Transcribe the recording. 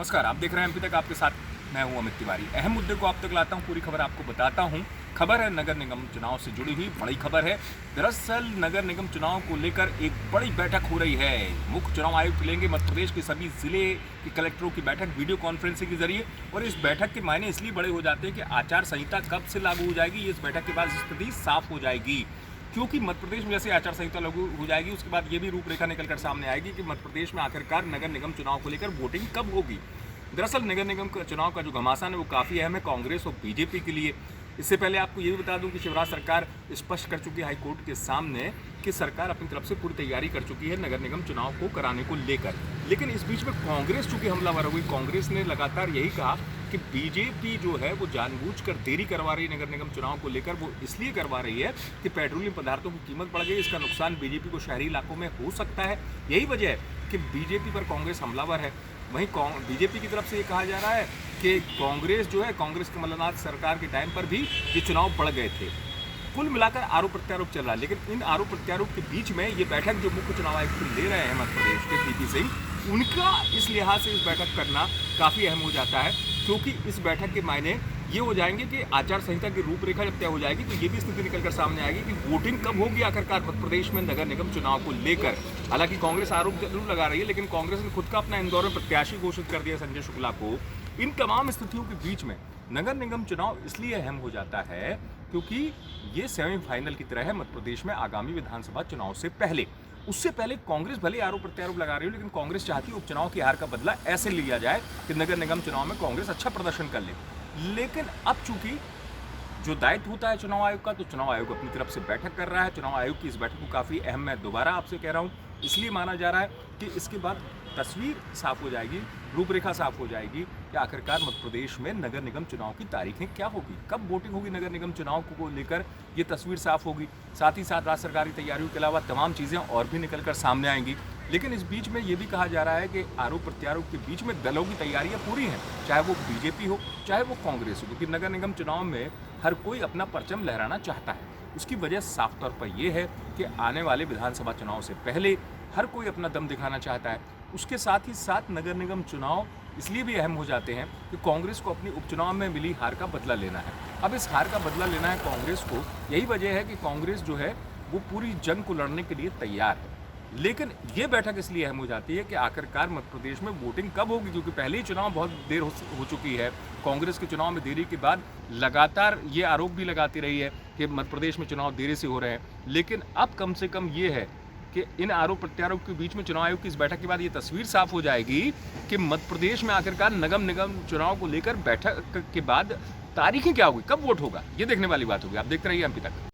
नमस्कार, आप देख रहे हैं एमपी तक, आपके साथ मैं हूं अमित तिवारी। अहम मुद्दे को आप तक लाता हूं, पूरी खबर आपको बताता हूं। खबर है नगर निगम चुनाव से जुड़ी हुई, बड़ी खबर है। दरअसल नगर निगम चुनाव को लेकर एक बड़ी बैठक हो रही है। मुख्य चुनाव आयुक्त लेंगे मध्य प्रदेश के सभी जिले के कलेक्टरों की बैठक वीडियो कॉन्फ्रेंसिंग के जरिए। और इस बैठक के मायने इसलिए बड़े हो जाते हैं कि आचार संहिता कब से लागू हो जाएगी, इस बैठक के बाद स्थिति साफ हो जाएगी। क्योंकि मध्य प्रदेश में जैसे आचार संहिता लागू हो जाएगी, उसके बाद ये भी रूपरेखा निकलकर सामने आएगी कि मध्य प्रदेश में आखिरकार नगर निगम चुनाव को लेकर वोटिंग कब होगी। दरअसल नगर निगम चुनाव का जो घमासान है वो काफ़ी अहम है कांग्रेस और बीजेपी के लिए। इससे पहले आपको ये भी बता दूं कि शिवराज सरकार स्पष्ट कर चुकी है हाईकोर्ट के सामने कि सरकार अपनी तरफ से पूरी तैयारी कर चुकी है नगर निगम चुनाव को कराने को लेकर। लेकिन इस बीच में कांग्रेस चूंकि हमलावर हो गई, कांग्रेस ने लगातार यही कहा कि बीजेपी जो है वो जानबूझकर देरी करवा रही है नगर निगम चुनाव को लेकर। वो इसलिए करवा रही है कि पेट्रोलियम पदार्थों की कीमत बढ़ गई, इसका नुकसान बीजेपी को शहरी इलाकों में हो सकता है। यही वजह है कि बीजेपी पर कांग्रेस हमलावर है। वहीं बीजेपी की तरफ से ये कहा जा रहा है कि कांग्रेस जो है, कांग्रेस कमलनाथ सरकार के टाइम पर भी ये चुनाव बढ़ गए थे। कुल मिलाकर आरोप प्रत्यारोप चल रहा है। लेकिन इन आरोप प्रत्यारोप के बीच में ये बैठक जो मुख्य चुनाव आयुक्त ले रहे हैं मध्य प्रदेश के पीपी सिंह, उनका इस लिहाज से इस बैठक करना काफ़ी अहम हो जाता है। क्योंकि इस बैठक के मायने ये हो जाएंगे कि आचार संहिता की रूपरेखा जब तय हो जाएगी तो ये भी स्थिति निकलकर सामने आएगी कि वोटिंग कब होगी आखिरकार मध्य प्रदेश में नगर निगम चुनाव को लेकर। हालांकि कांग्रेस आरोप जरूर लगा रही है, लेकिन कांग्रेस ने खुद का अपना इंदौर में प्रत्याशी घोषित कर दिया संजय शुक्ला को। इन तमाम स्थितियों के बीच में नगर निगम चुनाव इसलिए अहम हो जाता है क्योंकि ये सेमीफाइनल की तरह है मध्य प्रदेश में आगामी विधानसभा चुनाव से पहले। उससे पहले कांग्रेस भले आरोप प्रत्यारोप लगा रही हो, लेकिन कांग्रेस चाहती है उपचुनाव की हार का बदला ऐसे लिया जाए कि नगर निगम चुनाव में कांग्रेस अच्छा प्रदर्शन कर ले। लेकिन अब चूंकि जो दायित्व होता है चुनाव आयोग का, तो चुनाव आयोग अपनी तरफ से बैठक कर रहा है। चुनाव आयोग की इस बैठक को काफ़ी अहम मैं दोबारा आपसे कह रहा हूँ इसलिए माना जा रहा है कि इसके बाद तस्वीर साफ हो जाएगी, रूपरेखा साफ हो जाएगी कि आखिरकार मध्य प्रदेश में नगर निगम चुनाव की तारीखें क्या होगी, कब वोटिंग होगी नगर निगम चुनाव को लेकर, ये तस्वीर साफ होगी। साथ ही साथ राज्य सरकारी तैयारियों के अलावा तमाम चीज़ें और भी निकलकर सामने आएंगी। लेकिन इस बीच में ये भी कहा जा रहा है कि आरोप प्रत्यारोप के बीच में दलों की तैयारियां पूरी हैं, चाहे वो बीजेपी हो चाहे वो कांग्रेस हो, क्योंकि नगर निगम चुनाव में हर कोई अपना परचम लहराना चाहता है। उसकी वजह साफ तौर पर यह है कि आने वाले विधानसभा चुनाव से पहले हर कोई अपना दम दिखाना चाहता है। उसके साथ ही साथ नगर निगम चुनाव इसलिए भी अहम हो जाते हैं कि कांग्रेस को अपनी उपचुनाव में मिली हार का बदला लेना है। अब इस हार का बदला लेना है कांग्रेस को, यही वजह है कि कांग्रेस जो है वो पूरी जंग को लड़ने के लिए तैयार है। लेकिन ये बैठक इसलिए अहम हो जाती है कि आखिरकार मध्य प्रदेश में वोटिंग कब होगी, क्योंकि पहले ही चुनाव बहुत देर हो चुकी है। कांग्रेस के चुनाव में देरी के बाद लगातार ये आरोप भी लगाती रही है कि मध्य प्रदेश में चुनाव देरी से हो रहे हैं। लेकिन अब कम से कम ये है कि इन आरोप प्रत्यारोप के बीच में चुनाव आयोग की इस बैठक के बाद ये तस्वीर साफ हो जाएगी कि मध्य प्रदेश में आखिरकार नगर निगम चुनाव को लेकर बैठक के बाद तारीखें क्या होगी, कब वोट होगा, ये देखने वाली बात होगी। आप देखते रहिए एमपी तक।